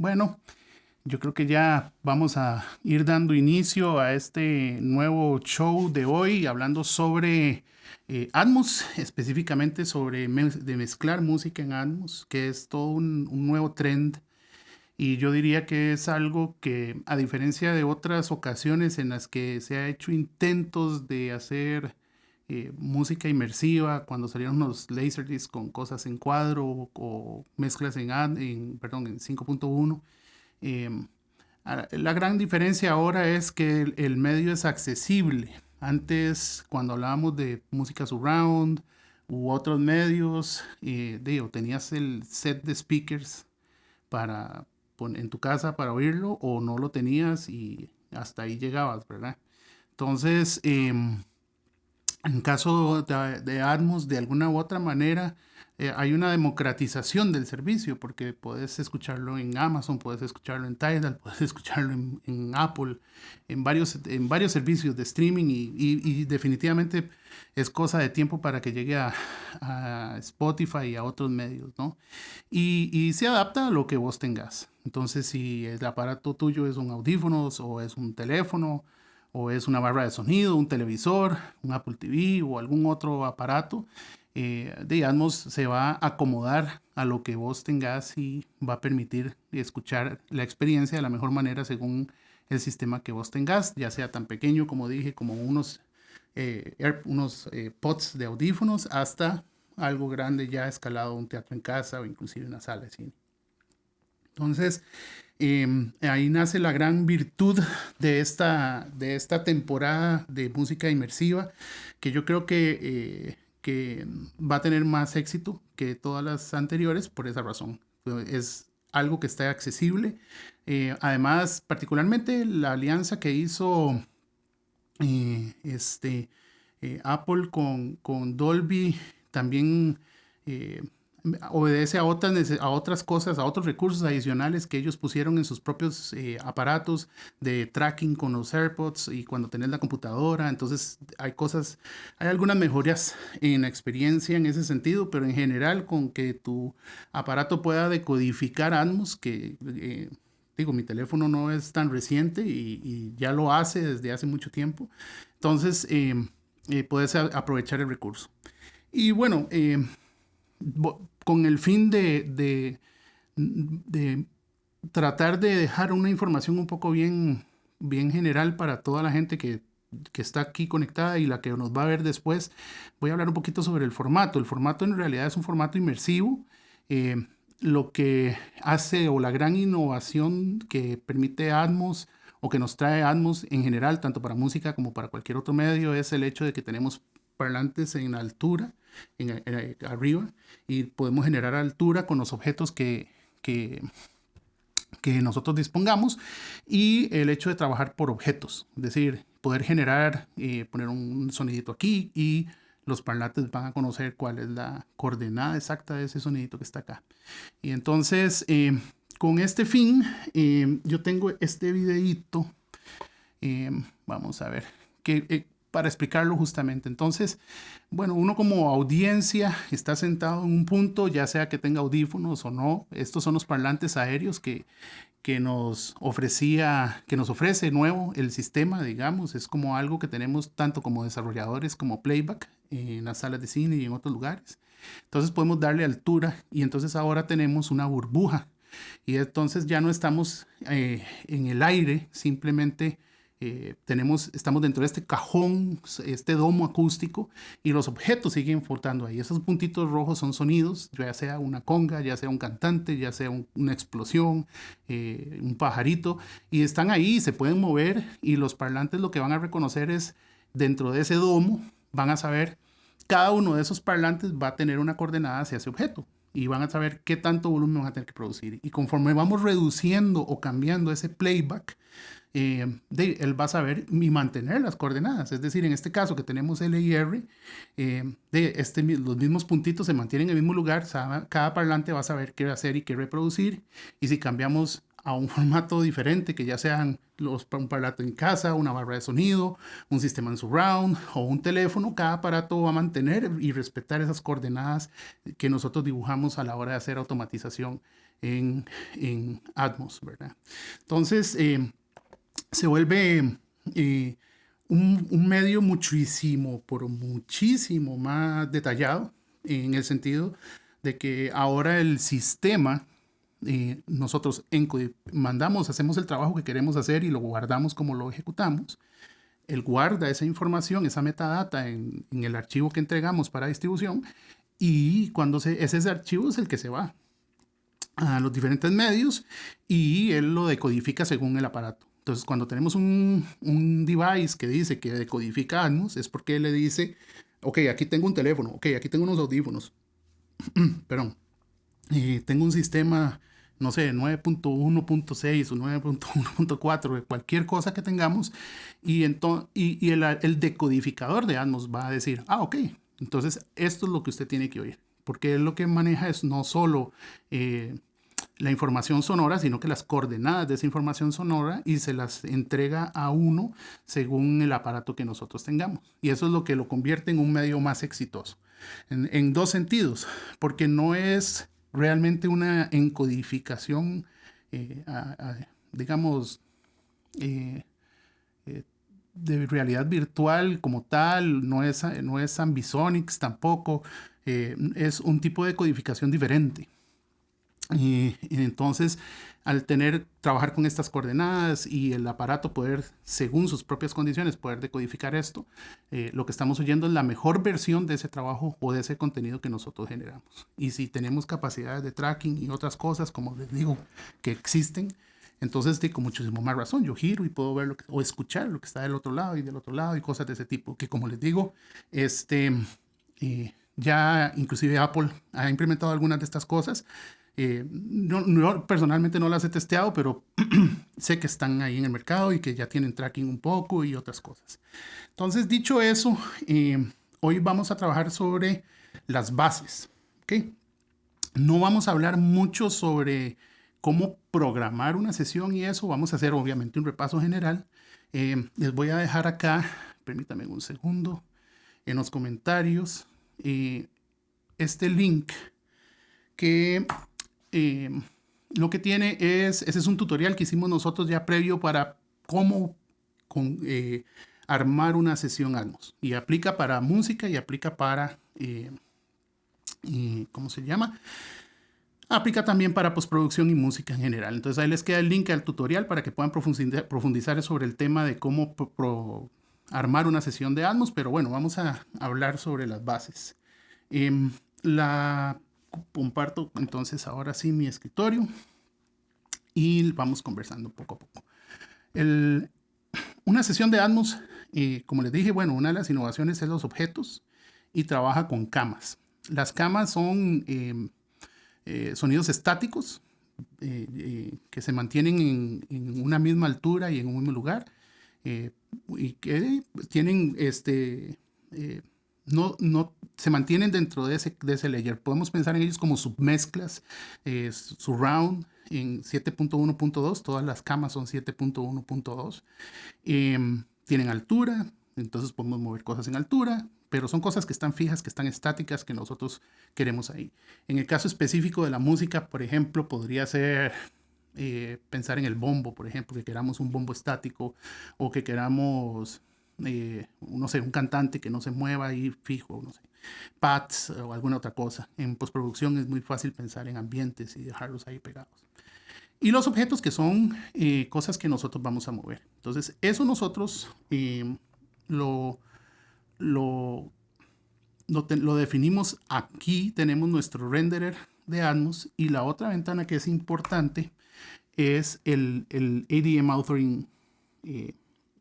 Bueno, yo creo que ya vamos a ir dando inicio a este nuevo show de hoy, hablando sobre Atmos, específicamente sobre de mezclar música en Atmos, que es todo un nuevo trend. Y yo diría que es algo que, a diferencia de otras ocasiones en las que se ha hecho intentos de hacer música inmersiva, cuando salieron los Laserdiscs con cosas en cuadro o mezclas perdón, en 5.1. La gran diferencia ahora es que el medio es accesible. Antes, cuando hablábamos de música surround u otros medios, digo, tenías el set de speakers para poner en tu casa para oírlo o no lo tenías y hasta ahí llegabas, ¿verdad? Entonces, en caso de Atmos, de alguna u otra manera, hay una democratización del servicio, porque puedes escucharlo en Amazon, puedes escucharlo en Tidal, puedes escucharlo en Apple, en varios servicios de streaming y definitivamente es cosa de tiempo para que llegue a Spotify y a otros medios, ¿no? Y se adapta a lo que vos tengas. Entonces, si el aparato tuyo es un audífonos o es un teléfono, o es una barra de sonido, un televisor, un Apple TV o algún otro aparato, Atmos se va a acomodar a lo que vos tengas y va a permitir escuchar la experiencia de la mejor manera según el sistema que vos tengas, ya sea tan pequeño como dije, como unos pods de audífonos, hasta algo grande ya escalado, un teatro en casa o inclusive una sala de cine. Entonces, ahí nace la gran virtud de esta temporada de música inmersiva, que yo creo que va a tener más éxito que todas las anteriores por esa razón. Es algo que está accesible. Además, particularmente la alianza que hizo eh, este, Apple con Dolby también eh, obedece a otras cosas, a otros recursos adicionales que ellos pusieron en sus propios aparatos de tracking con los AirPods y cuando tenés la computadora. Entonces hay algunas mejoras en la experiencia en ese sentido, pero en general con que tu aparato pueda decodificar Atmos, que digo, mi teléfono no es tan reciente y ya lo hace desde hace mucho tiempo. Entonces, puedes aprovechar el recurso. Y bueno, con el fin de tratar de dejar una información un poco bien general para toda la gente que está aquí conectada y la que nos va a ver después, voy a hablar un poquito sobre el formato. El formato en realidad es un formato inmersivo. eh, lo que hace o la gran innovación que permite Atmos o que nos trae Atmos en general, tanto para música como para cualquier otro medio, es el hecho de que tenemos parlantes en altura, arriba, y podemos generar altura con los objetos que nosotros dispongamos y el hecho de trabajar por objetos, es decir, poder generar, poner un sonidito aquí y los parlantes van a conocer cuál es la coordenada exacta de ese sonidito que está acá. Y entonces, con este fin, yo tengo este videíto, vamos a ver, para explicarlo justamente. Entonces, bueno, uno como audiencia está sentado en un punto, ya sea que tenga audífonos o no. Estos son los parlantes aéreos que nos ofrece nuevo el sistema, digamos. Es como algo que tenemos tanto como desarrolladores como playback en las salas de cine y en otros lugares. Entonces podemos darle altura y entonces ahora tenemos una burbuja. Y entonces ya no estamos en el aire, simplemente estamos dentro de este cajón, este domo acústico, y los objetos siguen flotando ahí. Esos puntitos rojos son sonidos, ya sea una conga, ya sea un cantante, ya sea una explosión, un pajarito, y están ahí, se pueden mover, y los parlantes lo que van a reconocer es dentro de ese domo, van a saber, cada uno de esos parlantes va a tener una coordenada hacia ese objeto. Y van a saber qué tanto volumen van a tener que producir. Y conforme vamos reduciendo o cambiando ese playback, él va a saber y mantener las coordenadas. Es decir, en este caso que tenemos L y R, los mismos puntitos se mantienen en el mismo lugar. Cada parlante va a saber qué hacer y qué reproducir. Y si cambiamos a un formato diferente, que ya sean un aparato en casa, una barra de sonido, un sistema en surround o un teléfono. Cada aparato va a mantener y respetar esas coordenadas que nosotros dibujamos a la hora de hacer automatización en Atmos, ¿verdad? Entonces, se vuelve un medio por muchísimo más detallado, en el sentido de que ahora el sistema, nosotros mandamos, hacemos el trabajo que queremos hacer y lo guardamos como lo ejecutamos. Él guarda esa información, esa metadata en el archivo que entregamos para distribución, y cuando ese archivo es el que se va a los diferentes medios y él lo decodifica según el aparato. Entonces, cuando tenemos un device que dice que decodifica Atmos, es porque él le dice, ok, aquí tengo un teléfono, ok, aquí tengo unos audífonos, perdón, tengo un sistema, no sé, 9.1.6 o 9.1.4, cualquier cosa que tengamos, y el decodificador de Atmos va a decir, ok, entonces esto es lo que usted tiene que oír, porque él lo que maneja es no solo la información sonora, sino que las coordenadas de esa información sonora, y se las entrega a uno según el aparato que nosotros tengamos. Y eso es lo que lo convierte en un medio más exitoso. En dos sentidos, porque no es realmente una encodificación, digamos, eh, de realidad virtual como tal, no es Ambisonics tampoco, es un tipo de codificación diferente. Y entonces, al trabajar con estas coordenadas y el aparato poder, según sus propias condiciones, poder decodificar esto, lo que estamos oyendo es la mejor versión de ese trabajo o de ese contenido que nosotros generamos. Y si tenemos capacidades de tracking y otras cosas, como les digo, que existen, entonces con muchísimo más razón yo giro y puedo ver o escuchar lo que está del otro lado y cosas de ese tipo, que como les digo, ya inclusive Apple ha implementado algunas de estas cosas. Yo personalmente no las he testeado, pero sé que están ahí en el mercado y que ya tienen tracking un poco y otras cosas. Entonces, dicho eso, hoy vamos a trabajar sobre las bases. ¿Okay? No vamos a hablar mucho sobre cómo programar una sesión y eso. Vamos a hacer obviamente un repaso general. Les voy a dejar acá, permítanme un segundo, en los comentarios, este link que lo que tiene ese es un tutorial que hicimos nosotros ya previo para cómo armar una sesión Atmos. Y aplica para música y aplica para, ¿cómo se llama? Aplica también para postproducción y música en general. Entonces ahí les queda el link al tutorial para que puedan profundizar sobre el tema de cómo armar una sesión de Atmos. Pero bueno, vamos a hablar sobre las bases. Comparto entonces ahora sí mi escritorio y vamos conversando poco a poco. Una sesión de Atmos, como les dije, bueno, una de las innovaciones es los objetos y trabaja con camas. Las camas son sonidos estáticos que se mantienen en una misma altura y en un mismo lugar, y que tienen no se mantienen dentro de ese layer. Podemos pensar en ellos como submezclas, surround en 7.1.2, todas las camas son 7.1.2. Tienen altura, entonces podemos mover cosas en altura, pero son cosas que están fijas, que están estáticas, que nosotros queremos ahí. En el caso específico de la música, por ejemplo, podría ser pensar en el bombo, por ejemplo, que queramos un bombo estático o que queramos no sé, un cantante que no se mueva ahí fijo, no sé, pads o alguna otra cosa. En postproducción es muy fácil pensar en ambientes y dejarlos ahí pegados. Y los objetos que son cosas que nosotros vamos a mover. Entonces, eso nosotros lo definimos aquí. Tenemos nuestro renderer de Atmos y la otra ventana que es importante es el ADM Authoring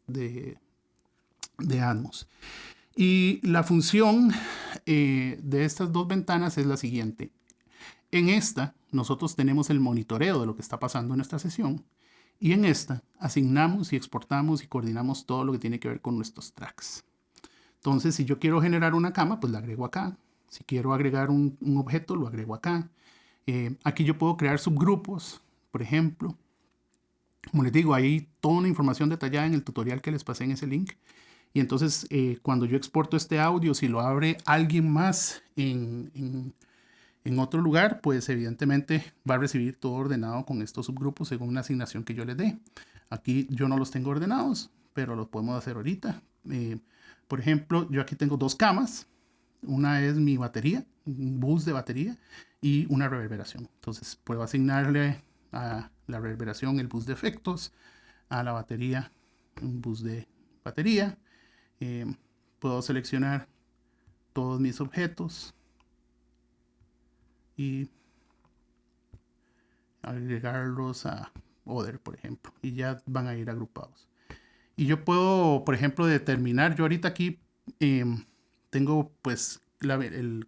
de Atmos. Y la función de estas dos ventanas es la siguiente. En esta, nosotros tenemos el monitoreo de lo que está pasando en nuestra sesión. Y en esta, asignamos y exportamos y coordinamos todo lo que tiene que ver con nuestros tracks. Entonces, si yo quiero generar una cama, pues la agrego acá. Si quiero agregar un objeto, lo agrego acá. Aquí yo puedo crear subgrupos, por ejemplo. Como les digo, hay toda una información detallada en el tutorial que les pasé en ese link. Y entonces, cuando yo exporto este audio, si lo abre alguien más en otro lugar, pues evidentemente va a recibir todo ordenado con estos subgrupos según una asignación que yo les dé. Aquí yo no los tengo ordenados, pero los podemos hacer ahorita. Por ejemplo, yo aquí tengo dos camas. Una es mi batería, un bus de batería y una reverberación. Entonces puedo asignarle a la reverberación el bus de efectos, a la batería un bus de batería. Puedo seleccionar todos mis objetos y agregarlos a Other, por ejemplo, y ya van a ir agrupados. Y yo puedo, por ejemplo, determinar, yo ahorita aquí tengo pues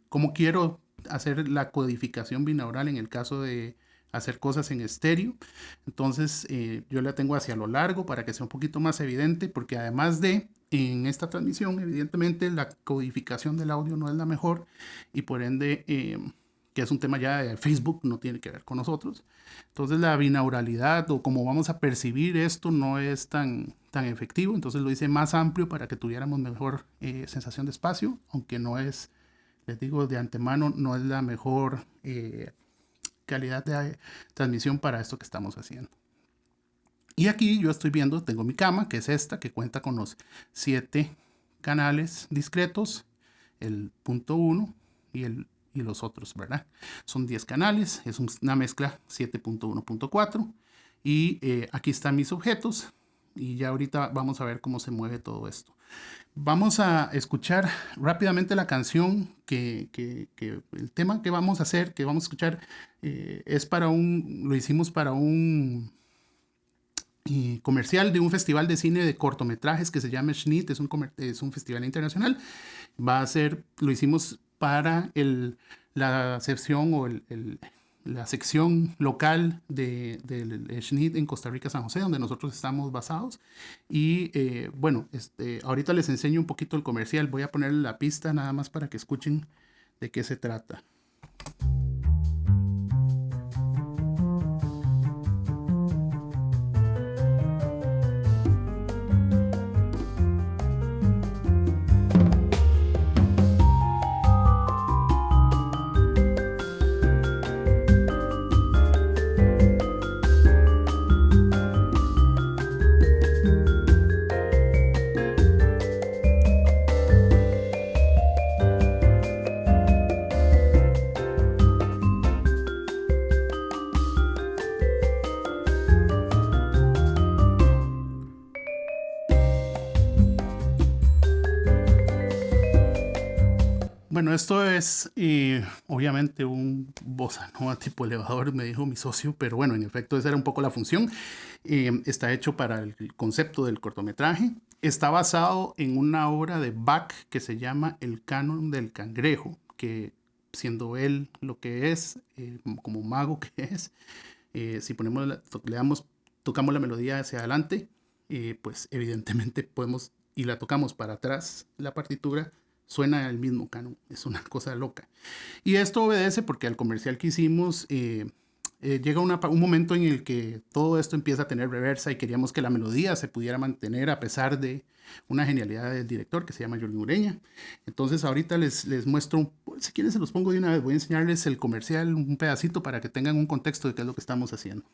cómo quiero hacer la codificación binaural en el caso de hacer cosas en estéreo. Entonces yo la tengo hacia lo largo para que sea un poquito más evidente, porque además de en esta transmisión, evidentemente la codificación del audio no es la mejor y por ende, que es un tema ya de Facebook, no tiene que ver con nosotros. Entonces la binauralidad o cómo vamos a percibir esto no es tan efectivo. Entonces lo hice más amplio para que tuviéramos mejor sensación de espacio, aunque no es, les digo de antemano, no es la mejor calidad de transmisión para esto que estamos haciendo. Y aquí yo estoy viendo, tengo mi cama, que es esta, que cuenta con los 7 canales discretos, el punto 1 y los otros, ¿verdad? Son 10 canales, es una mezcla 7.1.4 y aquí están mis objetos y ya ahorita vamos a ver cómo se mueve todo esto. Vamos a escuchar rápidamente la canción el tema que vamos a hacer, que vamos a escuchar, es lo hicimos para un comercial de un festival de cine de cortometrajes que se llama Schnitt, es un festival internacional. Lo hicimos para la sección o la sección local del Schnitt en Costa Rica, San José, donde nosotros estamos basados. Y bueno, ahorita les enseño un poquito el comercial. Voy a ponerle la pista nada más para que escuchen de qué se trata. Bueno, esto es obviamente un bossa nova tipo elevador, me dijo mi socio, pero bueno, en efecto esa era un poco la función. Está hecho para el concepto del cortometraje. Está basado en una obra de Bach que se llama El Canon del Cangrejo, que siendo él lo que es, como mago que es, si tocamos la melodía hacia adelante, pues evidentemente podemos, y la tocamos para atrás, la partitura, suena el mismo canon. Es una cosa loca. Y esto obedece porque al comercial que hicimos llega un momento en el que todo esto empieza a tener reversa y queríamos que la melodía se pudiera mantener a pesar de una genialidad del director que se llama Jordi Ureña. Entonces ahorita les muestro, si quieren se los pongo de una vez, voy a enseñarles el comercial, un pedacito para que tengan un contexto de qué es lo que estamos haciendo.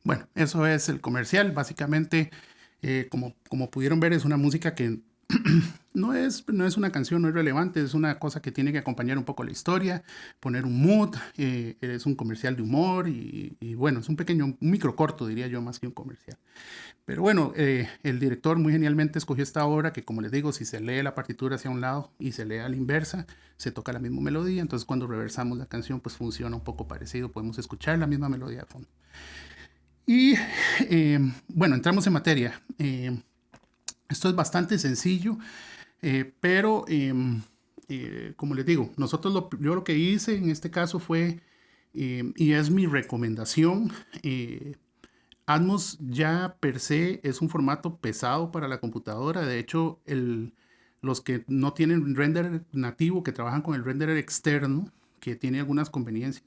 Bueno, eso es el comercial. Básicamente, como pudieron ver, es una música que no es una canción, no es relevante, es una cosa que tiene que acompañar un poco la historia, poner un mood, es un comercial de humor y bueno, es un micro corto, diría yo, más que un comercial. Pero bueno, el director muy genialmente escogió esta obra que, como les digo, si se lee la partitura hacia un lado y se lee a la inversa, se toca la misma melodía, entonces cuando reversamos la canción, pues funciona un poco parecido, podemos escuchar la misma melodía de fondo. Y bueno, entramos en materia. Esto es bastante sencillo, pero como les digo, yo lo que hice en este caso fue, y es mi recomendación, Atmos ya per se es un formato pesado para la computadora. De hecho, los que no tienen render nativo, que trabajan con el renderer externo, que tiene algunas conveniencias,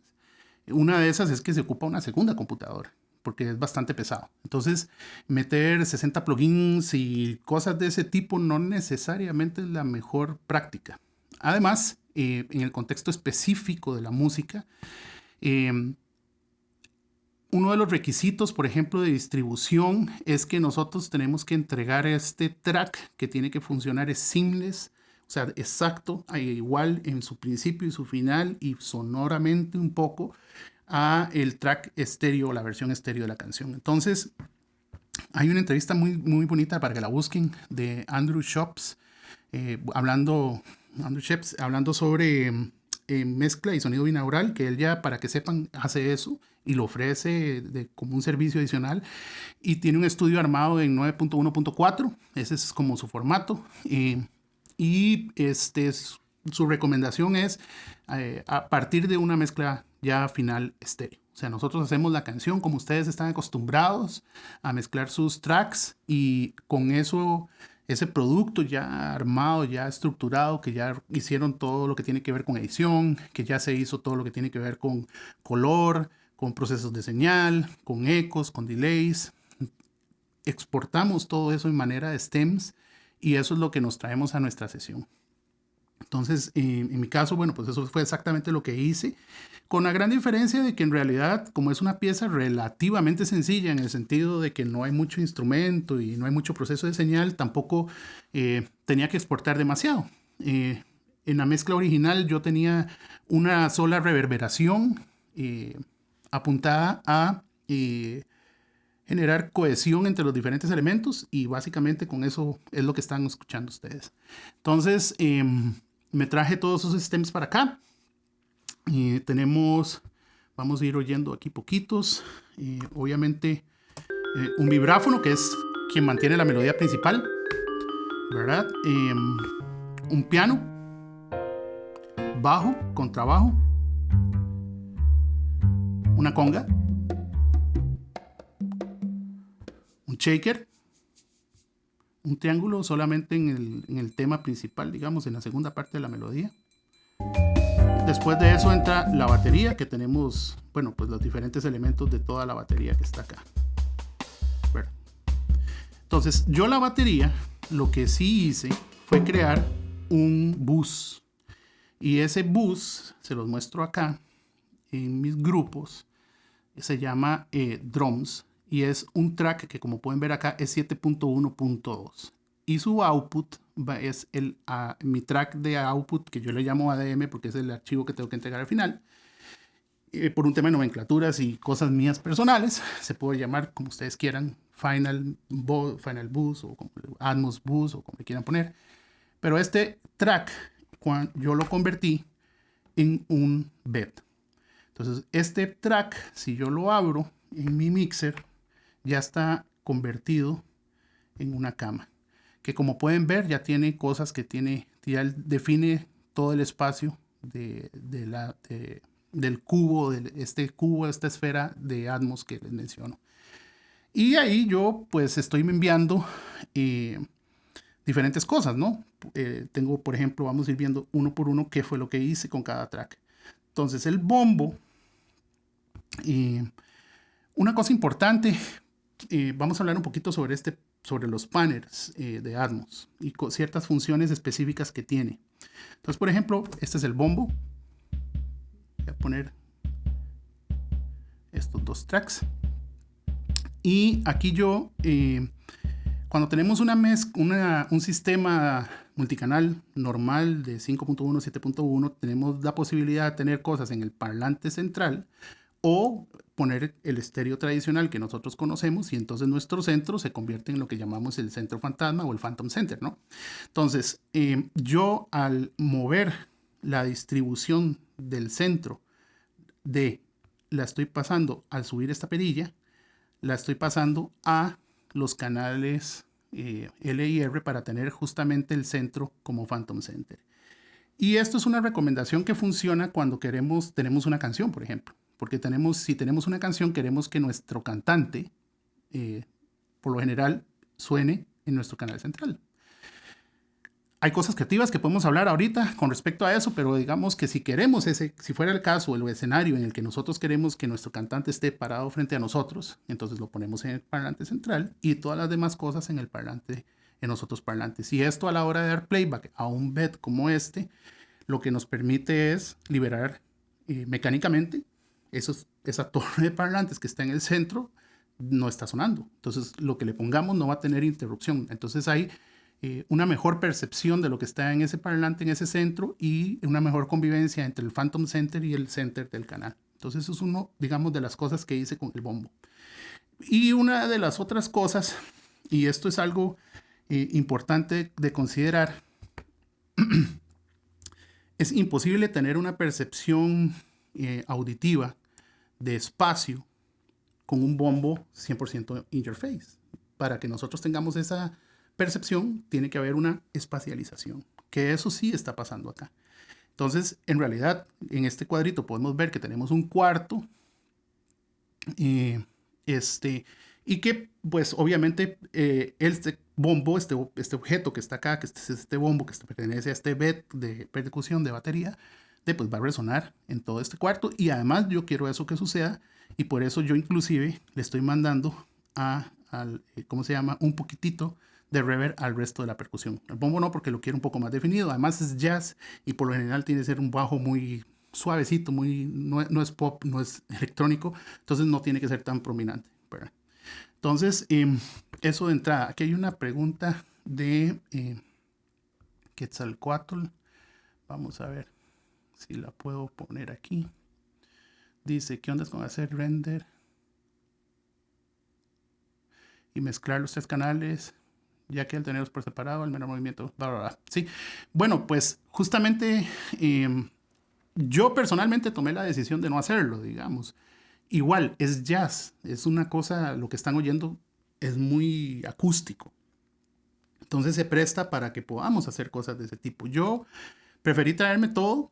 una de esas es que se ocupa una segunda computadora, porque es bastante pesado. Entonces, meter 60 plugins y cosas de ese tipo no necesariamente es la mejor práctica. Además, en el contexto específico de la música, eh, uno de los requisitos, por ejemplo, de distribución es que nosotros tenemos que entregar este track que tiene que funcionar es seamless, o sea, exacto, igual en su principio y su final y sonoramente un poco a el track estéreo, la versión estéreo de la canción. Entonces, hay una entrevista muy, muy bonita para que la busquen de Andrew Shops, Andrew Sheps, hablando sobre mezcla y sonido binaural, que él ya, para que sepan, hace eso y lo ofrece como un servicio adicional. Y tiene un estudio armado en 9.1.4, ese es como su formato. Y su recomendación es a partir de una mezcla ya final estéreo. O sea, nosotros hacemos la canción como ustedes están acostumbrados a mezclar sus tracks y con eso, ese producto ya armado, ya estructurado, que ya hicieron todo lo que tiene que ver con edición, que ya se hizo todo lo que tiene que ver con color, con procesos de señal, con ecos, con delays. Exportamos todo eso en manera de stems y eso es lo que nos traemos a nuestra sesión. Entonces, en mi caso, bueno, pues eso fue exactamente lo que hice, con la gran diferencia de que en realidad, como es una pieza relativamente sencilla en el sentido de que no hay mucho instrumento y no hay mucho proceso de señal, tampoco tenía que exportar demasiado. En la mezcla original yo tenía una sola reverberación apuntada a generar cohesión entre los diferentes elementos y básicamente con eso es lo que están escuchando ustedes. Entonces, me traje todos esos stems para acá. Vamos a ir oyendo aquí poquitos. Obviamente, un vibráfono que es quien mantiene la melodía principal, ¿verdad? Un piano, bajo, contrabajo, una conga, un shaker, un triángulo solamente en el tema principal, digamos, en la segunda parte de la melodía. Después de eso entra la batería, que tenemos, bueno, pues los diferentes elementos de toda la batería que está acá. Bueno. Entonces, yo la batería, lo que sí hice fue crear un bus. Y ese bus, se los muestro acá, en mis grupos, se llama Drums. Y es un track que, como pueden ver acá, es 7.1.2. Y su output es mi track de output, que yo le llamo ADM porque es el archivo que tengo que entregar al final. Por un tema de nomenclaturas y cosas mías personales, se puede llamar como ustedes quieran, Final Bus o Atmos Bus o como le quieran poner. Pero este track, yo lo convertí en un bed. Entonces, este track, si yo lo abro en mi mixer, ya está convertido en una cama. Que como pueden ver, ya tiene cosas que ya define todo el espacio del cubo, esta esfera de Atmos que les menciono. Y ahí yo pues estoy enviando diferentes cosas, ¿no? Tengo, por ejemplo, vamos a ir viendo uno por uno qué fue lo que hice con cada track. Entonces el bombo, una cosa importante, vamos a hablar un poquito sobre los panels de Atmos y con ciertas funciones específicas que tiene. Entonces, por ejemplo, este es el bombo. Voy a poner estos dos tracks. Y aquí yo, cuando tenemos un sistema multicanal normal de 5.1, 7.1, tenemos la posibilidad de tener cosas en el parlante central o poner el estéreo tradicional que nosotros conocemos, y entonces nuestro centro se convierte en lo que llamamos el centro fantasma o el Phantom Center, ¿no? Entonces, yo al mover la distribución del centro la estoy pasando, al subir esta perilla, la estoy pasando a los canales L y R para tener justamente el centro como Phantom Center. Y esto es una recomendación que funciona cuando tenemos una canción, por ejemplo. Porque si tenemos una canción, queremos que nuestro cantante, por lo general, suene en nuestro canal central. Hay cosas creativas que podemos hablar ahorita con respecto a eso, pero digamos que si fuera el caso, el escenario en el que nosotros queremos que nuestro cantante esté parado frente a nosotros, entonces lo ponemos en el parlante central y todas las demás cosas en los otros parlantes. Y esto, a la hora de dar playback a un bed como este, lo que nos permite es liberar mecánicamente esa torre de parlantes que está en el centro, no está sonando. Entonces, lo que le pongamos no va a tener interrupción. Entonces, hay una mejor percepción de lo que está en ese parlante, en ese centro, y una mejor convivencia entre el Phantom Center y el center del canal. Entonces, eso es uno, digamos, de las cosas que hice con el bombo. Y una de las otras cosas, y esto es algo importante de considerar, es imposible tener una percepción auditiva de espacio con un bombo 100% in your face. Para que nosotros tengamos esa percepción, tiene que haber una espacialización, que eso sí está pasando acá. Entonces, en realidad, en este cuadrito podemos ver que tenemos un cuarto, y que, pues, obviamente, este bombo, este objeto que está acá, que es este bombo que pertenece a este bed de percusión de batería, pues va a resonar en todo este cuarto, y además yo quiero eso que suceda, y por eso yo inclusive le estoy mandando ¿cómo se llama? Un poquitito de reverb al resto de la percusión. El bombo no, porque lo quiero un poco más definido. Además es jazz y por lo general tiene que ser un bajo muy suavecito, no es pop, no es electrónico, entonces no tiene que ser tan prominente, ¿verdad? Entonces, eso de entrada. Aquí hay una pregunta de Quetzalcoatl. Vamos a ver si la puedo poner aquí. Dice, ¿qué onda con hacer render y mezclar los tres canales, ya que al tenerlos por separado, el menor movimiento, bla, bla, bla? Sí, bueno, pues justamente yo personalmente tomé la decisión de no hacerlo, digamos. Igual, es jazz, es una cosa, lo que están oyendo es muy acústico. Entonces se presta para que podamos hacer cosas de ese tipo. Yo preferí traerme todo,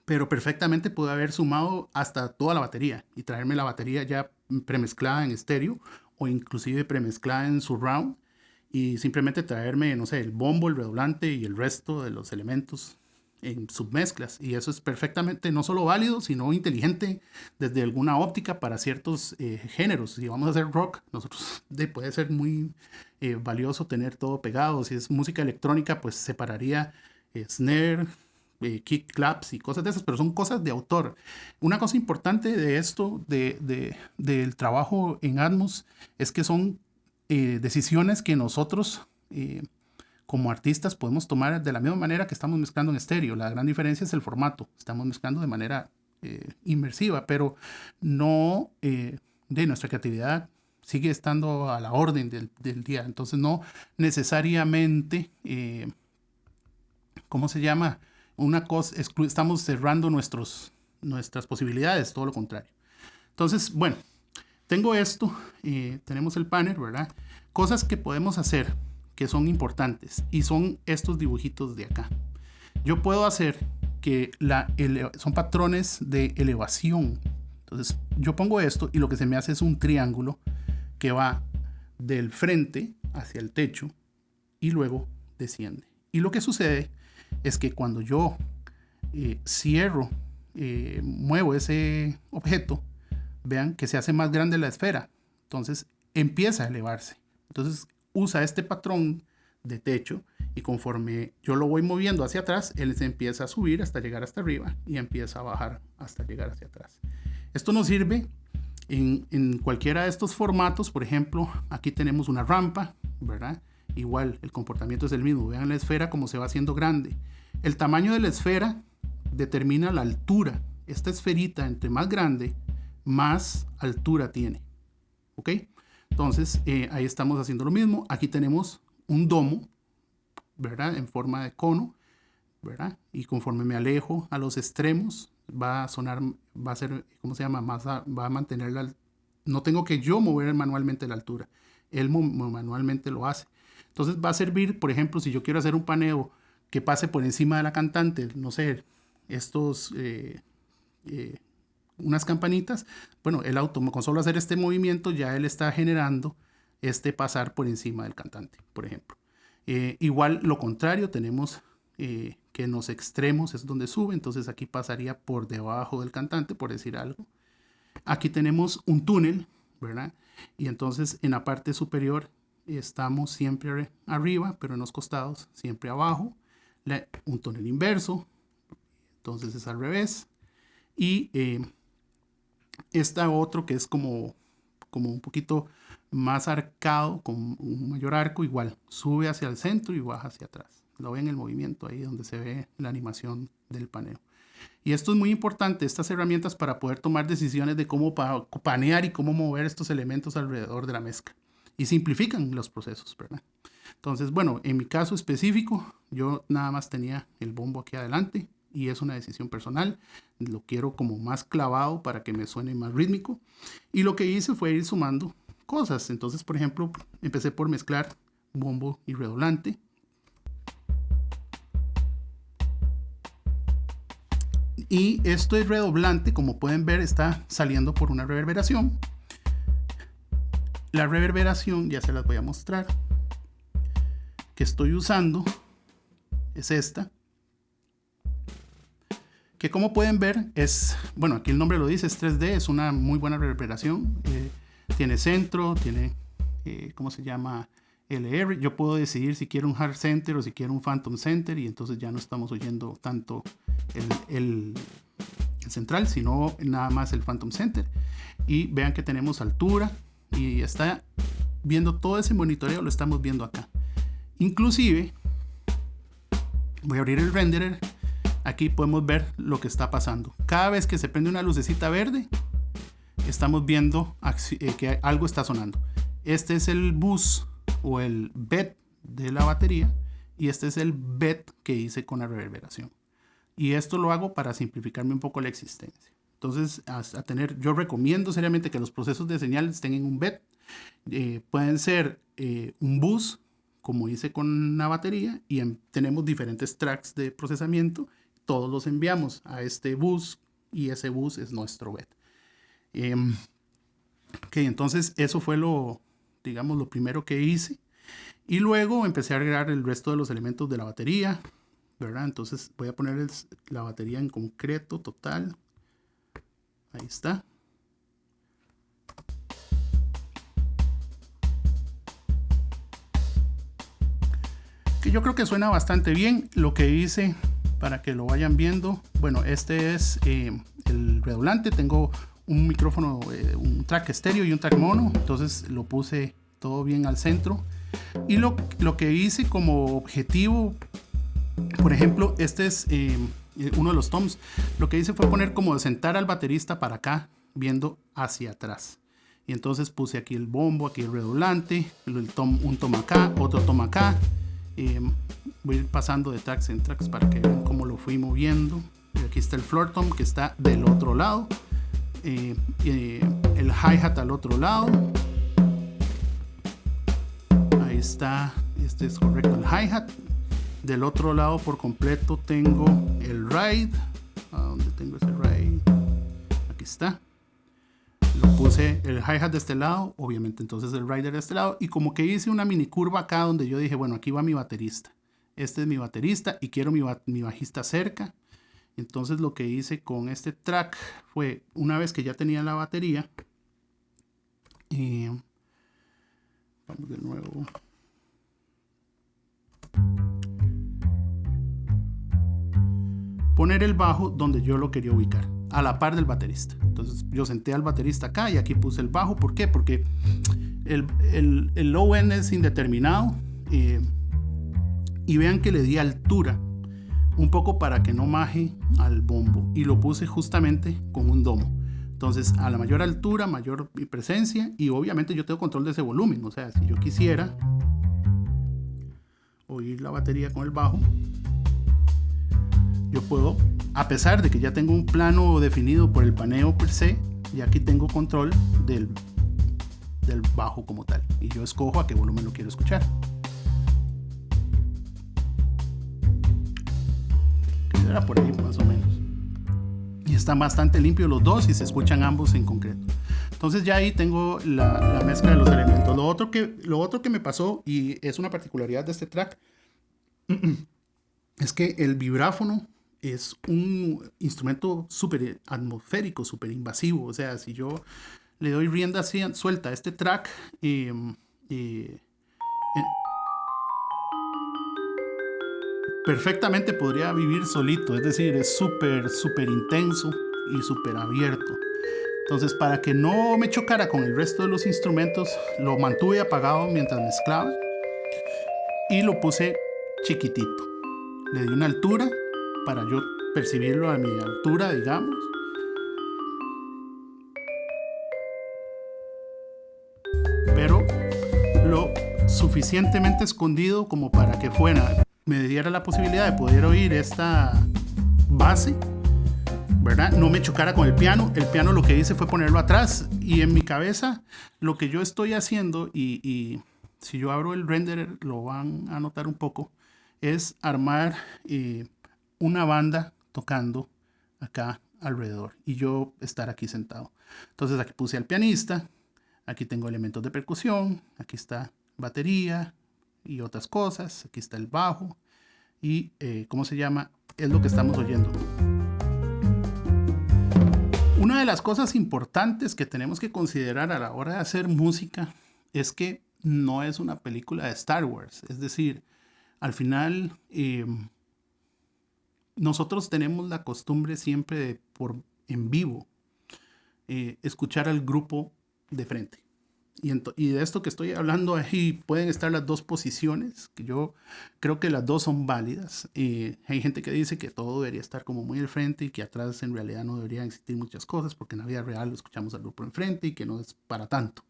pero perfectamente pude haber sumado hasta toda la batería y traerme la batería ya premezclada en estéreo o inclusive premezclada en surround, y simplemente traerme, no sé, el bombo, el redoblante y el resto de los elementos en submezclas. Y eso es perfectamente no solo válido, sino inteligente desde alguna óptica para ciertos géneros. Si vamos a hacer rock, puede ser muy valioso tener todo pegado. Si es música electrónica, pues separaría snare, kick, claps y cosas de esas, pero son cosas de autor. Una cosa importante de esto, del trabajo en Atmos, es que son decisiones que nosotros como artistas podemos tomar de la misma manera que estamos mezclando en estéreo. La gran diferencia es el formato. Estamos mezclando de manera inmersiva, pero no de nuestra creatividad sigue estando a la orden del día. Entonces no necesariamente, ¿cómo se llama? Una cosa, estamos cerrando nuestras posibilidades, todo lo contrario. Entonces, bueno, tengo esto, tenemos el panel, ¿verdad? Cosas que podemos hacer que son importantes y son estos dibujitos de acá. Yo puedo hacer que son patrones de elevación. Entonces, yo pongo esto y lo que se me hace es un triángulo que va del frente hacia el techo y luego desciende. Y lo que sucede es que cuando yo muevo ese objeto, vean que se hace más grande la esfera. Entonces empieza a elevarse. Entonces usa este patrón de techo y conforme yo lo voy moviendo hacia atrás, él se empieza a subir hasta llegar hasta arriba y empieza a bajar hasta llegar hacia atrás. Esto nos sirve En cualquiera de estos formatos, por ejemplo, aquí tenemos una rampa, ¿verdad? Igual, el comportamiento es el mismo. Vean la esfera como se va haciendo grande. El tamaño de la esfera determina la altura. Esta esferita, entre más grande, más altura tiene. ¿Ok? Entonces, ahí estamos haciendo lo mismo. Aquí tenemos un domo, ¿verdad? En forma de cono, ¿verdad? Y conforme me alejo a los extremos, va a sonar, va a ser, ¿cómo se llama? Va a mantener no tengo que yo mover manualmente la altura. Él manualmente lo hace. Entonces va a servir, por ejemplo, si yo quiero hacer un paneo que pase por encima de la cantante, no sé, unas campanitas, bueno, el auto, con solo hacer este movimiento, ya él está generando este pasar por encima del cantante, por ejemplo. Igual lo contrario, tenemos que en los extremos es donde sube, entonces aquí pasaría por debajo del cantante, por decir algo. Aquí tenemos un túnel, ¿verdad? Y entonces en la parte superior estamos siempre arriba, pero en los costados siempre abajo. Un túnel inverso, entonces es al revés. Y otro que es como un poquito más arcado, con un mayor arco, igual sube hacia el centro y baja hacia atrás. Lo ven en el movimiento ahí donde se ve la animación del paneo. Y esto es muy importante, estas herramientas para poder tomar decisiones de cómo panear y cómo mover estos elementos alrededor de la mezcla. Y simplifican los procesos, ¿verdad? Entonces, bueno, en mi caso específico, yo nada más tenía el bombo aquí adelante y es una decisión personal. Lo quiero como más clavado para que me suene más rítmico. Y lo que hice fue ir sumando cosas. Entonces, por ejemplo, empecé por mezclar bombo y redoblante. Y esto es redoblante, como pueden ver, está saliendo por una reverberación. La reverberación, ya se las voy a mostrar, que estoy usando es esta. Que como pueden ver es, bueno, aquí el nombre lo dice, es 3D, es una muy buena reverberación. Tiene centro, tiene, ¿cómo se llama? LR. Yo puedo decidir si quiero un hard center o si quiero un phantom center y entonces ya no estamos oyendo tanto el central, sino nada más el phantom center. Y vean que tenemos altura y está viendo todo ese monitoreo, lo estamos viendo acá. Inclusive, voy a abrir el renderer. Aquí podemos ver lo que está pasando. Cada vez que se prende una lucecita verde, estamos viendo que algo está sonando. Este es el bus o el bed de la batería y este es el bed que hice con la reverberación. Y esto lo hago para simplificarme un poco la existencia. Entonces, yo recomiendo seriamente que los procesos de señal estén en un bed. Pueden ser un bus, como hice con la batería, y tenemos diferentes tracks de procesamiento. Todos los enviamos a este bus y ese bus es nuestro bed. Ok, entonces eso fue lo primero que hice. Y luego empecé a agregar el resto de los elementos de la batería, ¿verdad? Entonces voy a poner la batería en concreto total. Ahí está. Que yo creo que suena bastante bien. Lo que hice, para que lo vayan viendo, bueno, este es el redoblante. Tengo un micrófono, un track estéreo y un track mono. Entonces lo puse todo bien al centro. Y lo que hice como objetivo, por ejemplo, este es uno de los toms. Lo que hice fue poner como sentar al baterista para acá, viendo hacia atrás. Y entonces puse aquí el bombo, aquí el redoblante, un tom acá, otro tom acá. Voy a ir pasando de tracks en tracks para que vean cómo lo fui moviendo. Y aquí está el floor tom que está del otro lado. El hi-hat al otro lado. Ahí está, este es correcto, el hi-hat. Del otro lado por completo tengo el ride. ¿A dónde tengo ese ride? Aquí está. Lo puse el hi-hat de este lado, obviamente entonces el rider de este lado. Y como que hice una mini curva acá donde yo dije, bueno, aquí va mi baterista. Este es mi baterista y quiero mi bajista cerca. Entonces lo que hice con este track fue, una vez que ya tenía la batería, vamos de nuevo. Poner el bajo donde yo lo quería ubicar. a la par del baterista. Entonces yo senté al baterista acá y aquí puse el bajo. ¿Por qué? Porque el low end es indeterminado, y vean que le di altura un poco para que no maje al bombo, y lo puse justamente con un domo. Entonces a la mayor altura, mayor presencia, y obviamente yo tengo control de ese volumen. O sea, si yo quisiera oír la batería con el bajo, yo puedo, a pesar de que ya tengo un plano definido por el paneo per se, y aquí tengo control del bajo como tal, y yo escojo a qué volumen lo quiero escuchar. Era por ahí más o menos, y están bastante limpios los dos y se escuchan ambos en concreto. Entonces ya ahí tengo la mezcla de los elementos. Lo otro que me pasó, y es una particularidad de este track, es que el vibráfono es un instrumento súper atmosférico, súper invasivo. O sea, si yo le doy rienda suelta a este track, perfectamente podría vivir solito. Es decir, es súper, súper intenso y súper abierto. Entonces, para que no me chocara con el resto de los instrumentos, lo mantuve apagado mientras mezclaba y lo puse chiquitito. Le di una altura para yo percibirlo a mi altura, digamos. Pero lo suficientemente escondido como para que me diera la posibilidad de poder oír esta base, ¿verdad? No me chocara con el piano. El piano lo que hice fue ponerlo atrás, y en mi cabeza lo que yo estoy haciendo, y si yo abro el renderer lo van a notar un poco, es armar una banda tocando acá alrededor y yo estar aquí sentado. Entonces aquí puse al pianista, aquí tengo elementos de percusión, aquí está batería y otras cosas, aquí está el bajo y ¿cómo se llama? Es lo que estamos oyendo. Una de las cosas importantes que tenemos que considerar a la hora de hacer música es que no es una película de Star Wars. Es decir, al final nosotros tenemos la costumbre siempre de, en vivo, escuchar al grupo de frente. Y de esto que estoy hablando, ahí pueden estar las dos posiciones, que yo creo que las dos son válidas. Hay gente que dice que todo debería estar como muy al frente y que atrás en realidad no deberían existir muchas cosas porque en la vida real lo escuchamos al grupo enfrente y que no es para tanto.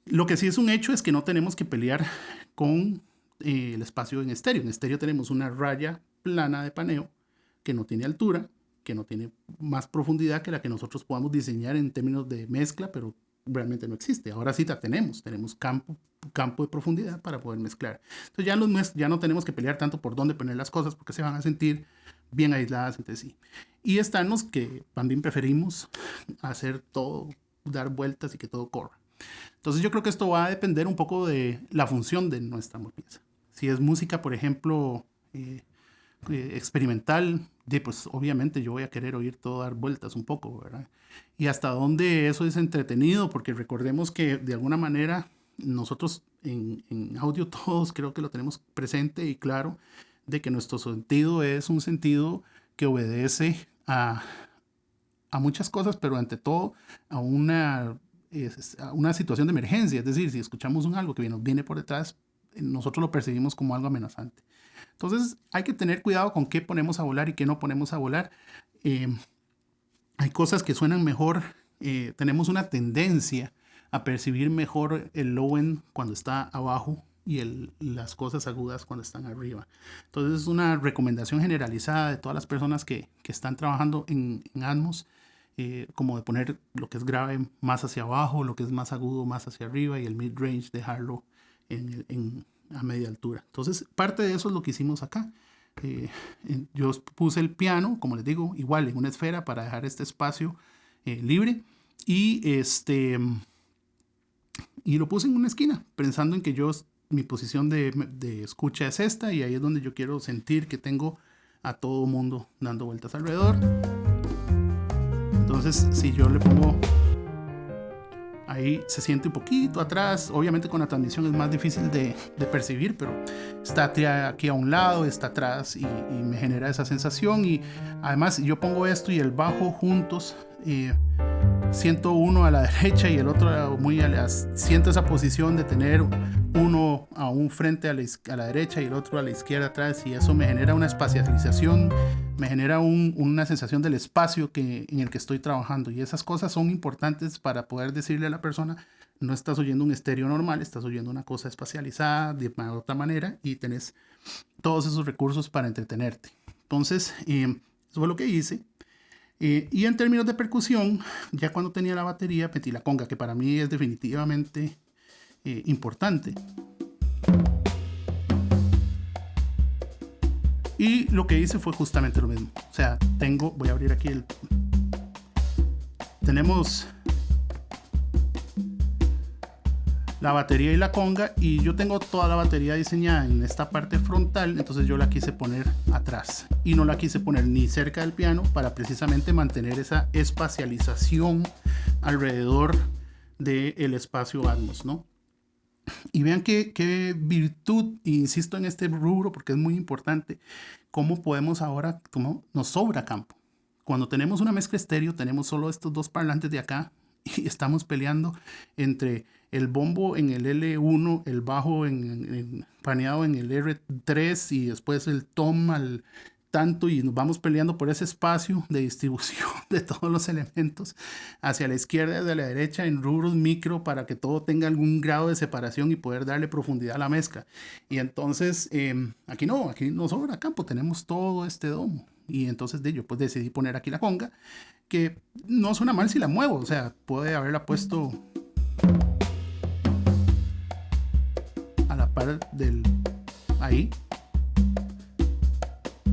Lo que sí es un hecho es que no tenemos que pelear con el espacio en estéreo. En estéreo tenemos una raya plana de paneo que no tiene altura, que no tiene más profundidad que la que nosotros podamos diseñar en términos de mezcla, pero realmente no existe. Ahora sí la tenemos campo de profundidad para poder mezclar. Entonces ya no tenemos que pelear tanto por dónde poner las cosas porque se van a sentir bien aisladas entre sí. Y están los que también preferimos hacer todo, dar vueltas y que todo corra. Entonces yo creo que esto va a depender un poco de la función de nuestra pieza. Si es música, por ejemplo, experimental, pues obviamente yo voy a querer oír todo dar vueltas un poco, ¿verdad? Y hasta dónde eso es entretenido, porque recordemos que de alguna manera nosotros en audio todos creo que lo tenemos presente y claro, de que nuestro sentido es un sentido que obedece a muchas cosas, pero ante todo a una situación de emergencia. Es decir, si escuchamos algo que nos viene por detrás, nosotros lo percibimos como algo amenazante. Entonces hay que tener cuidado con qué ponemos a volar y qué no ponemos a volar. Hay cosas que suenan mejor. Tenemos una tendencia a percibir mejor el low end cuando está abajo y las cosas agudas cuando están arriba. Entonces es una recomendación generalizada de todas las personas que están trabajando en Atmos, como de poner lo que es grave más hacia abajo, lo que es más agudo más hacia arriba y el mid-range dejarlo a media altura. Entonces parte de eso es lo que hicimos acá. Yo puse el piano, como les digo, igual en una esfera para dejar este espacio libre y lo puse en una esquina pensando en que mi posición de escucha es esta y ahí es donde yo quiero sentir que tengo a todo mundo dando vueltas alrededor. Entonces si yo le pongo Ahí se siente un poquito atrás. Obviamente con la transmisión es más difícil de percibir, pero está aquí a un lado, está atrás y me genera esa sensación. Y además yo pongo esto y el bajo juntos. Siento uno a la derecha y el otro muy siento esa posición de tener uno a un frente a la derecha y el otro a la izquierda atrás, y eso me genera una espacialización, me genera una sensación del espacio en el que estoy trabajando, y esas cosas son importantes para poder decirle a la persona: no estás oyendo un estéreo normal, estás oyendo una cosa espacializada de otra manera, y tenés todos esos recursos para entretenerte. Entonces, eso fue lo que hice. Y en términos de percusión, ya cuando tenía la batería, metí la conga, que para mí es definitivamente importante. Y lo que hice fue justamente lo mismo. O sea, voy a abrir aquí tenemos la batería y la conga, y yo tengo toda la batería diseñada en esta parte frontal, entonces yo la quise poner atrás y no la quise poner ni cerca del piano para precisamente mantener esa espacialización alrededor del espacio Atmos, ¿no? Y vean qué virtud, insisto en este rubro porque es muy importante, cómo podemos ahora, cómo nos sobra campo. Cuando tenemos una mezcla estéreo, tenemos solo estos dos parlantes de acá y estamos peleando entre el bombo en el L1, el bajo paneado en el R3 y después el tom al tanto, y nos vamos peleando por ese espacio de distribución de todos los elementos hacia la izquierda y hacia la derecha en rubros micro para que todo tenga algún grado de separación y poder darle profundidad a la mezcla. Y entonces aquí no sobra campo, tenemos todo este domo. Y entonces yo pues decidí poner aquí la conga, que no suena mal si la muevo, o sea, puede haberla puesto a la par ahí.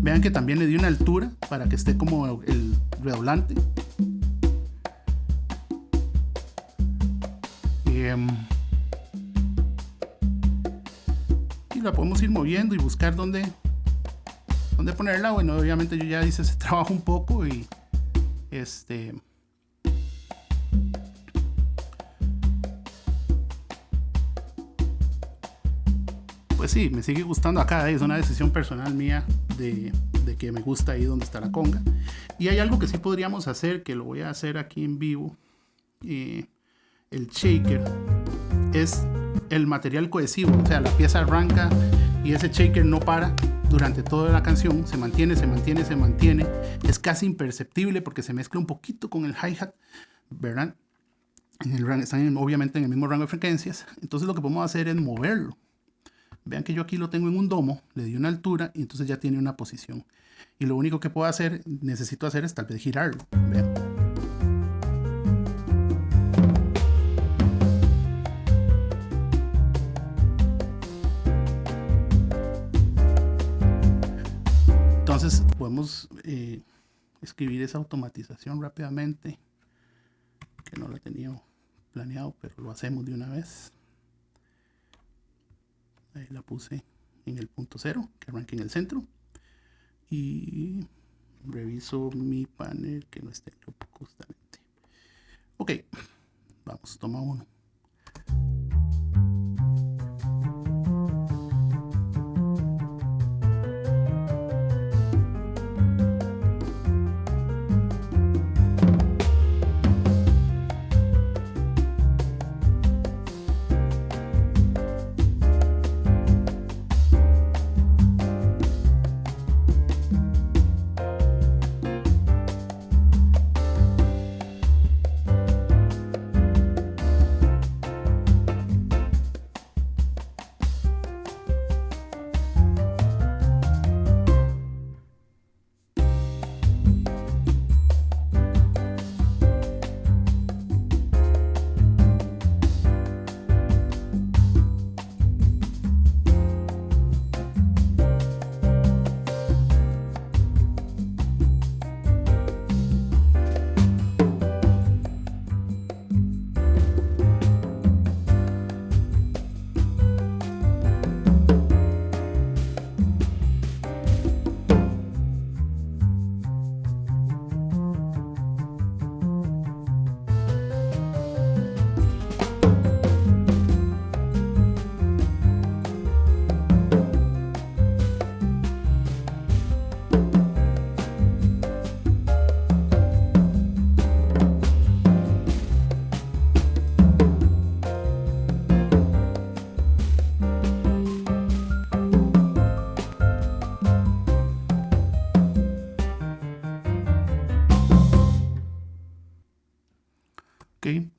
Vean que también le di una altura para que esté como el redoblante. Y la podemos ir moviendo y buscar dónde ponerla. Bueno, obviamente yo ya hice ese trabajo un poco y pues sí, me sigue gustando acá. Es una decisión personal mía de que me gusta ahí donde está la conga. Y hay algo que sí podríamos hacer, que lo voy a hacer aquí en vivo. El shaker es el material cohesivo, o sea, la pieza arranca y ese shaker no para durante toda la canción, se mantiene. Es casi imperceptible porque se mezcla un poquito con el hi-hat, ¿verdad? Están obviamente en el mismo rango de frecuencias. Entonces lo que podemos hacer es moverlo. Vean que yo aquí lo tengo en un domo, le di una altura y entonces ya tiene una posición. Y lo único que necesito hacer es tal vez girarlo. Vean. Entonces podemos escribir esa automatización rápidamente, que no la tenía planeado, pero lo hacemos de una vez. Ahí la puse en el punto 0, que arranque en el centro. Y reviso mi panel que no esté loop justamente. Ok, vamos, toma 1.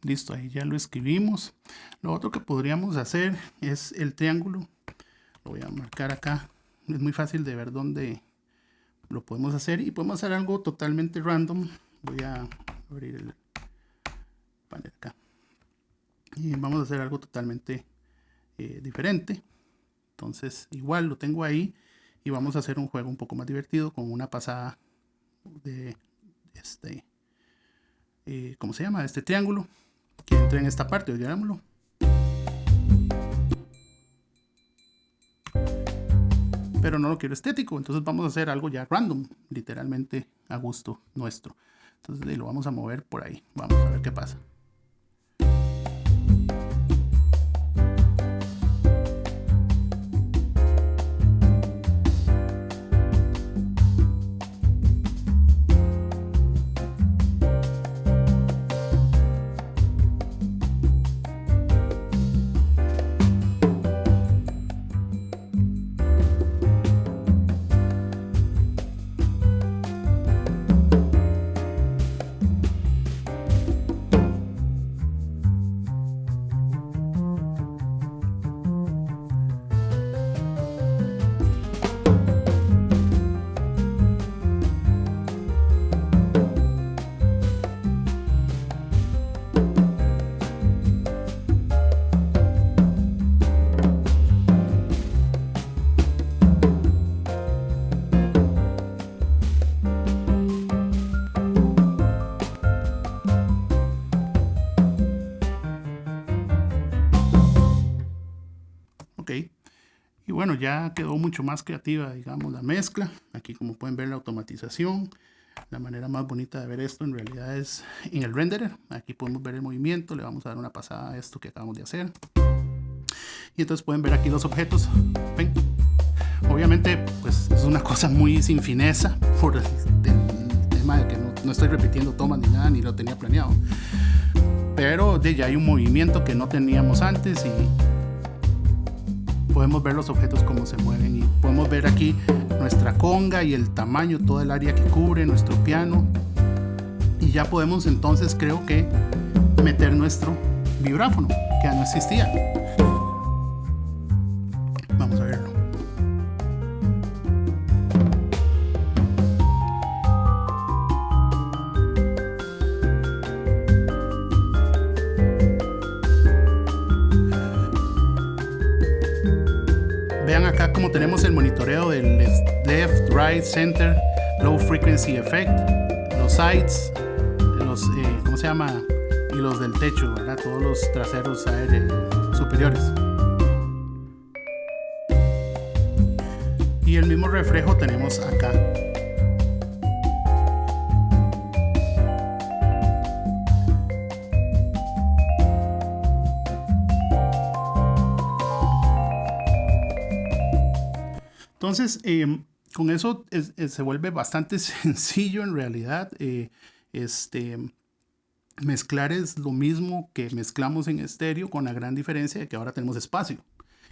Listo, ahí ya lo escribimos. Lo otro que podríamos hacer es el triángulo. Lo voy a marcar acá. Es muy fácil de ver dónde lo podemos hacer. Y podemos hacer algo totalmente random. Voy a abrir el panel acá. Y vamos a hacer algo totalmente diferente. Entonces, igual lo tengo ahí. Y vamos a hacer un juego un poco más divertido con una pasada de ¿cómo se llama? Este triángulo que entre en esta parte, digámoslo. Pero no lo quiero estético, entonces vamos a hacer algo ya random, literalmente a gusto nuestro. Entonces lo vamos a mover por ahí, vamos a ver qué pasa. Ok, y bueno, ya quedó mucho más creativa, digamos, la mezcla. Aquí, como pueden ver, la automatización. La manera más bonita de ver esto en realidad es en el renderer. Aquí podemos ver el movimiento, le vamos a dar una pasada a esto que acabamos de hacer. Y entonces pueden ver aquí los objetos. ¿Ven? Obviamente, pues es una cosa muy sin fineza por el tema de que no estoy repitiendo tomas ni nada, ni lo tenía planeado. Pero ya hay un movimiento que no teníamos antes y podemos ver los objetos cómo se mueven y podemos ver aquí nuestra conga y el tamaño, todo el área que cubre nuestro piano. Y ya podemos entonces, creo que, meter nuestro vibráfono, que ya no existía. Vamos a verlo. Vean acá como tenemos el monitoreo del left, right, center, low frequency effect, los sides, los, ¿cómo se llama? Y los del techo, ¿verdad? Todos los traseros superiores. Y el mismo reflejo tenemos acá. Entonces, con eso se vuelve bastante sencillo en realidad. Mezclar es lo mismo que mezclamos en estéreo, con la gran diferencia de que ahora tenemos espacio.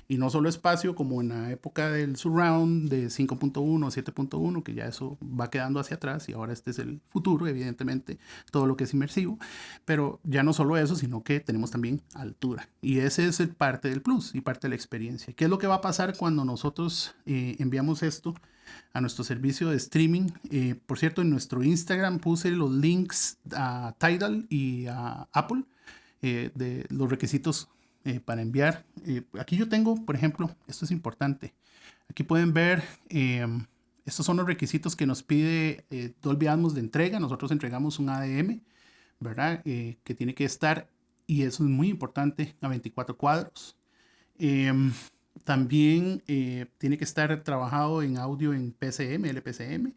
Y no solo espacio como en la época del surround de 5.1 o 7.1, que ya eso va quedando hacia atrás y ahora este es el futuro, evidentemente, todo lo que es inmersivo. Pero ya no solo eso, sino que tenemos también altura. Y ese es parte del plus y parte de la experiencia. ¿Qué es lo que va a pasar cuando nosotros enviamos esto a nuestro servicio de streaming? Por cierto, en nuestro Instagram puse los links a Tidal y a Apple de los requisitos para enviar. Aquí yo tengo, por ejemplo, esto es importante. Aquí pueden ver, estos son los requisitos que nos pide Dolby Atmos de entrega. Nosotros entregamos un ADM, ¿verdad? Que tiene que estar, y eso es muy importante, a 24 cuadros. También tiene que estar trabajado en audio en PCM, LPCM,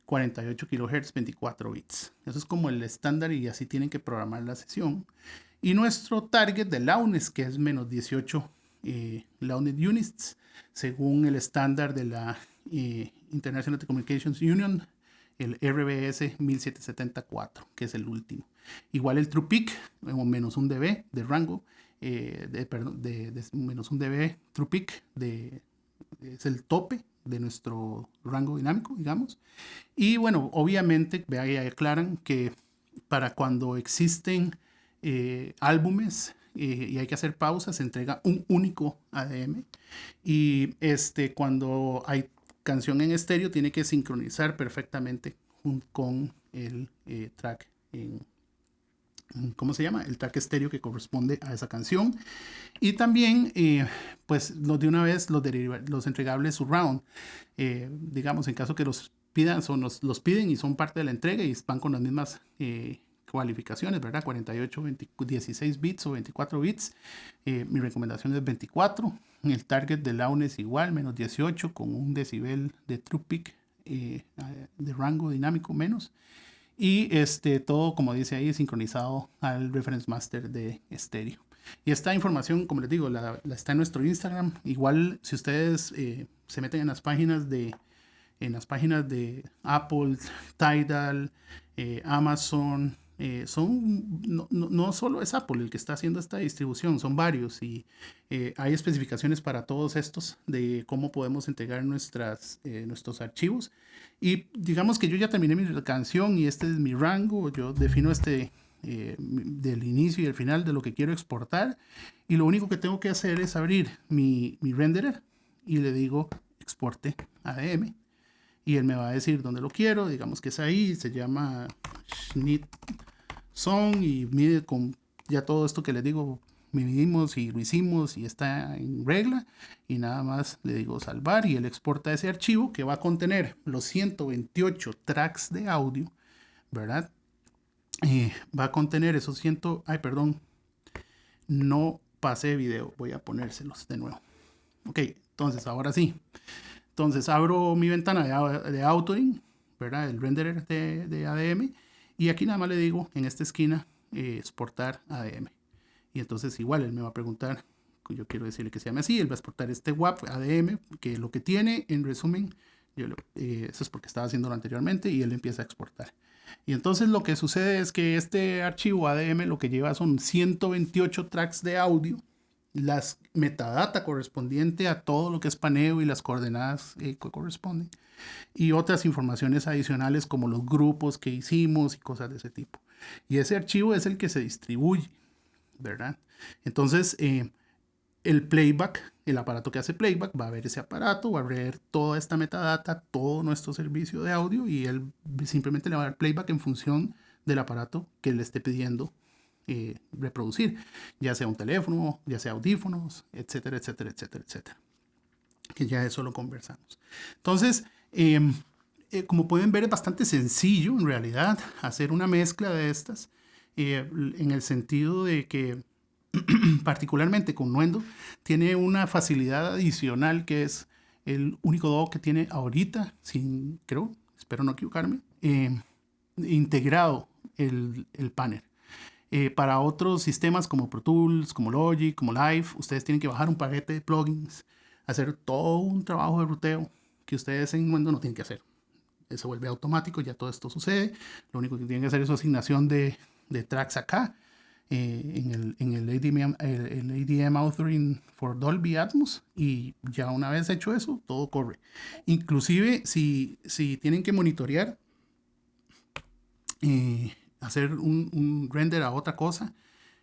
48 kHz, 24 bits. Eso es como el estándar y así tienen que programar la sesión. Y nuestro target de loudness, que es menos 18 loudness units, según el estándar de la International Telecommunications Union, el RBS 1774, que es el último. Igual el True Peak, o menos 1 dB de rango, de menos 1 dB True Peak, es el tope de nuestro rango dinámico, digamos. Y bueno, obviamente, vean y aclaran que para cuando existen álbumes y hay que hacer pausas, se entrega un único ADM. Y cuando hay canción en estéreo, tiene que sincronizar perfectamente con el track ¿cómo se llama? El track estéreo que corresponde a esa canción. Y también, pues, de una vez los entregables surround. Digamos, en caso que los pidan, los piden y son parte de la entrega y van con las mismas cualificaciones, ¿verdad? 48, 16 bits o 24 bits. Mi recomendación es 24. El target de Loudness igual, menos 18, con un decibel de true peak de rango dinámico menos. Y todo, como dice ahí, sincronizado al reference master de estéreo. Y esta información, como les digo, está en nuestro Instagram. Igual, si ustedes se meten en las páginas de Apple, Tidal, Amazon, no solo es Apple el que está haciendo esta distribución, son varios y hay especificaciones para todos estos de cómo podemos entregar nuestros archivos. Y digamos que yo ya terminé mi canción y este es mi rango, yo defino del inicio y el final de lo que quiero exportar y lo único que tengo que hacer es abrir mi renderer y le digo exporte ADM y él me va a decir dónde lo quiero, digamos que es ahí, se llama Schnitt Song y mide con ya todo esto que les digo, medimos y lo hicimos y está en regla y nada más le digo salvar y él exporta ese archivo que va a contener los 128 tracks de audio, ¿verdad? Va a contener esos ay, perdón, no pasé video, voy a ponérselos de nuevo. Ok, entonces ahora sí. Entonces abro mi ventana de authoring, ¿verdad? El renderer de ADM. Y aquí nada más le digo en esta esquina exportar ADM. Y entonces igual él me va a preguntar, yo quiero decirle que se llame así, él va a exportar este WAP ADM, que lo que tiene en resumen, eso es porque estaba haciéndolo anteriormente y él empieza a exportar. Y entonces lo que sucede es que este archivo ADM lo que lleva son 128 tracks de audio, las metadata correspondiente a todo lo que es paneo y las coordenadas que corresponden y otras informaciones adicionales como los grupos que hicimos y cosas de ese tipo. Y ese archivo es el que se distribuye, ¿verdad? Entonces, el playback, el aparato que hace playback, va a ver ese aparato, va a ver toda esta metadata, todo nuestro servicio de audio y él simplemente le va a dar playback en función del aparato que le esté pidiendo reproducir, ya sea un teléfono, ya sea audífonos, etcétera, etcétera, etcétera, etcétera. Que ya eso lo conversamos. Entonces, como pueden ver, es bastante sencillo en realidad hacer una mezcla de estas, en el sentido de que particularmente con Nuendo tiene una facilidad adicional que es el único DAW que tiene ahorita, creo, espero no equivocarme, integrado el panel. Para otros sistemas como Pro Tools, como Logic, como Live, ustedes tienen que bajar un paquete de plugins, hacer todo un trabajo de ruteo que ustedes en Nuendo no tienen que hacer. Se vuelve automático, ya todo esto sucede. Lo único que tienen que hacer es su asignación de tracks acá, en el ADM Authoring for Dolby Atmos, y ya una vez hecho eso, todo corre. Inclusive, si tienen que monitorear, hacer un render a otra cosa,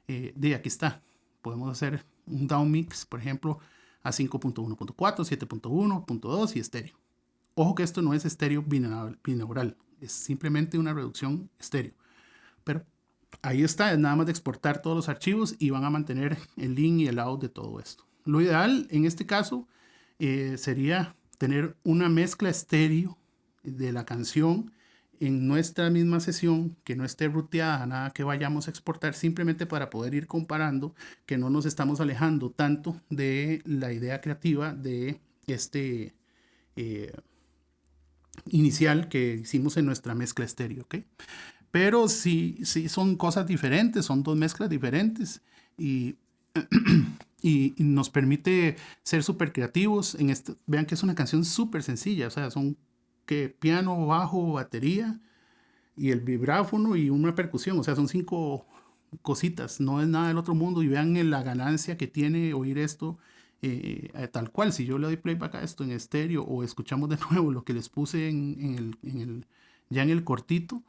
de aquí está. Podemos hacer un down mix, por ejemplo, a 5.1.4, 7.1.2 y estéreo. Ojo que esto no es estéreo binaural, es simplemente una reducción estéreo. Pero ahí está, es nada más de exportar todos los archivos y van a mantener el in y el out de todo esto. Lo ideal en este caso sería tener una mezcla estéreo de la canción en nuestra misma sesión, que no esté ruteada, nada que vayamos a exportar, simplemente para poder ir comparando, que no nos estamos alejando tanto de la idea creativa de inicial que hicimos en nuestra mezcla estéreo, ¿ok? Pero sí son cosas diferentes, son dos mezclas diferentes y, y nos permite ser súper creativos. Vean que es una canción súper sencilla, o sea, son que piano, bajo, batería y el vibráfono y una percusión, o sea, son 5 cositas, no es nada del otro mundo y vean la ganancia que tiene oír esto. Tal cual, si yo le doy playback a esto en estéreo o escuchamos de nuevo lo que les puse ya en el cortito,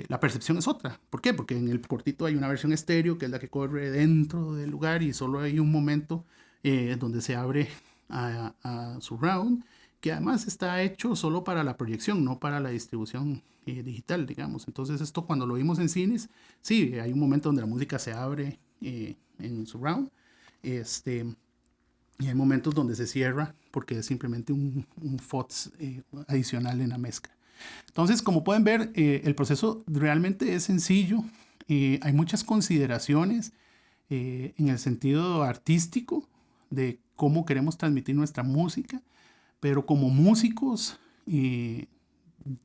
la percepción es otra. ¿Por qué? Porque en el cortito hay una versión estéreo, que es la que corre dentro del lugar, y solo hay un momento donde se abre a surround, que además está hecho solo para la proyección, no para la distribución digital, digamos. Entonces esto cuando lo vimos en cines, sí, hay un momento donde la música se abre en surround, este, y hay momentos donde se cierra porque es simplemente un FOTS adicional en la mezcla. Entonces, como pueden ver, el proceso realmente es sencillo. Hay muchas consideraciones en el sentido artístico de cómo queremos transmitir nuestra música, pero como músicos,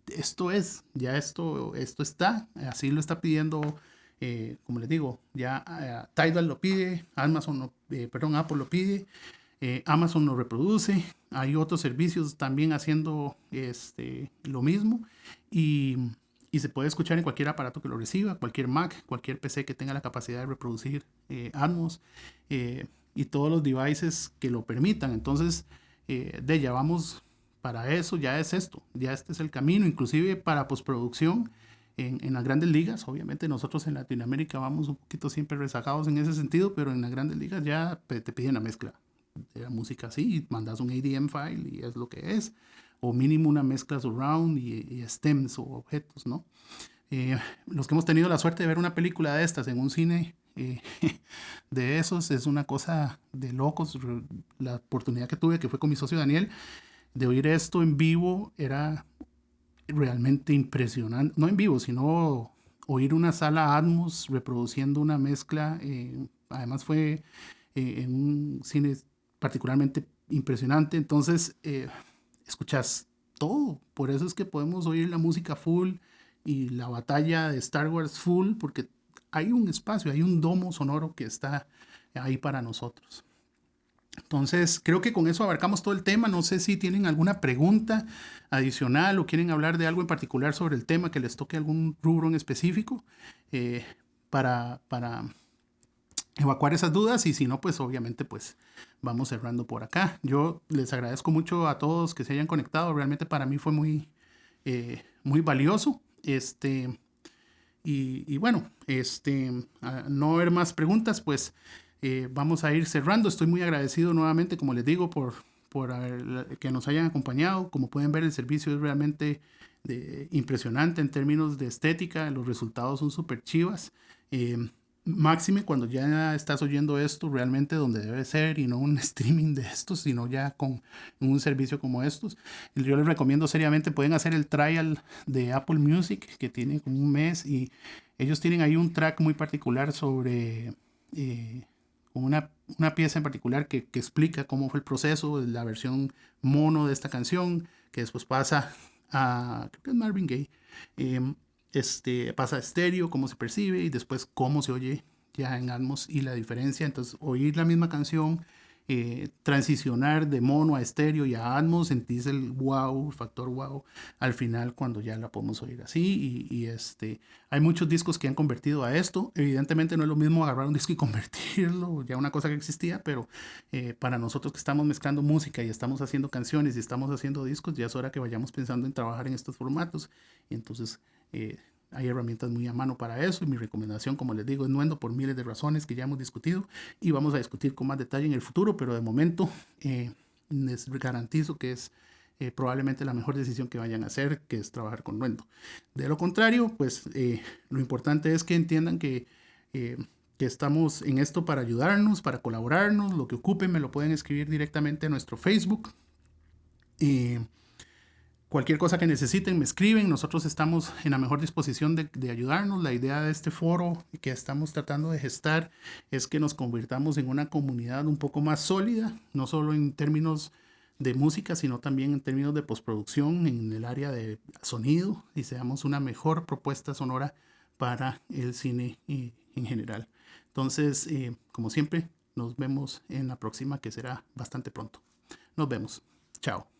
esto está, así lo está pidiendo, como les digo, ya Tidal lo pide, Apple lo pide, Amazon lo reproduce, hay otros servicios también haciendo lo mismo y, y se puede escuchar en cualquier aparato que lo reciba, cualquier Mac, cualquier PC que tenga la capacidad de reproducir Atmos y todos los devices que lo permitan. Entonces, ya vamos para eso, ya es esto, ya este es el camino, inclusive para postproducción. En las grandes ligas, obviamente nosotros en Latinoamérica vamos un poquito siempre rezagados en ese sentido, pero en las grandes ligas ya te piden la mezcla de la música así, y mandas un ADM file y es lo que es, o mínimo una mezcla surround y stems o objetos, ¿no? Los que hemos tenido la suerte de ver una película de estas en un cine de esos es una cosa de locos. La oportunidad que tuve, que fue con mi socio Daniel, de oír esto en vivo era realmente impresionante. No en vivo, sino oír una sala Atmos reproduciendo una mezcla. Además fue en un cine particularmente impresionante. Entonces, escuchas todo. Por eso es que podemos oír la música full y la batalla de Star Wars full, porque hay un espacio, hay un domo sonoro que está ahí para nosotros. Entonces, creo que con eso abarcamos todo el tema. No sé si tienen alguna pregunta adicional o quieren hablar de algo en particular sobre el tema, que les toque algún rubro en específico para evacuar esas dudas, y si no, pues obviamente pues vamos cerrando por acá. Yo les agradezco mucho a todos que se hayan conectado. Realmente para mí fue muy valioso. Y bueno, a no haber más preguntas, pues vamos a ir cerrando. Estoy muy agradecido nuevamente, como les digo, por que nos hayan acompañado. Como pueden ver, el servicio es realmente impresionante en términos de estética. Los resultados son súper chivas. Máxime cuando ya estás oyendo esto realmente donde debe ser, y no un streaming de estos, sino ya con un servicio como estos. Yo les recomiendo seriamente, pueden hacer el trial de Apple Music, que tiene como un mes, y ellos tienen ahí un track muy particular sobre una pieza en particular que explica cómo fue el proceso de la versión mono de esta canción, que después pasa creo que es Marvin Gaye, pasa a estéreo, cómo se percibe, y después cómo se oye ya en Atmos y la diferencia. Entonces, oír la misma canción, transicionar de mono a estéreo y a Atmos, sentís el wow, el factor wow, al final cuando ya la podemos oír así. Hay muchos discos que han convertido a esto. Evidentemente no es lo mismo agarrar un disco y convertirlo, ya una cosa que existía, pero para nosotros que estamos mezclando música y estamos haciendo canciones y estamos haciendo discos, ya es hora que vayamos pensando en trabajar en estos formatos. Y entonces hay herramientas muy a mano para eso, y mi recomendación, como les digo, es Nuendo, por miles de razones que ya hemos discutido y vamos a discutir con más detalle en el futuro, pero de momento les garantizo que es probablemente la mejor decisión que vayan a hacer, que es trabajar con Nuendo. De lo contrario, pues lo importante es que entiendan que estamos en esto para ayudarnos, para colaborarnos. Lo que ocupen me lo pueden escribir directamente a nuestro Facebook. Cualquier cosa que necesiten me escriben. Nosotros estamos en la mejor disposición de ayudarnos. La idea de este foro que estamos tratando de gestar es que nos convirtamos en una comunidad un poco más sólida, no solo en términos de música, sino también en términos de postproducción en el área de sonido, y seamos una mejor propuesta sonora para el cine en general. Entonces, como siempre, nos vemos en la próxima, que será bastante pronto. Nos vemos. Chao.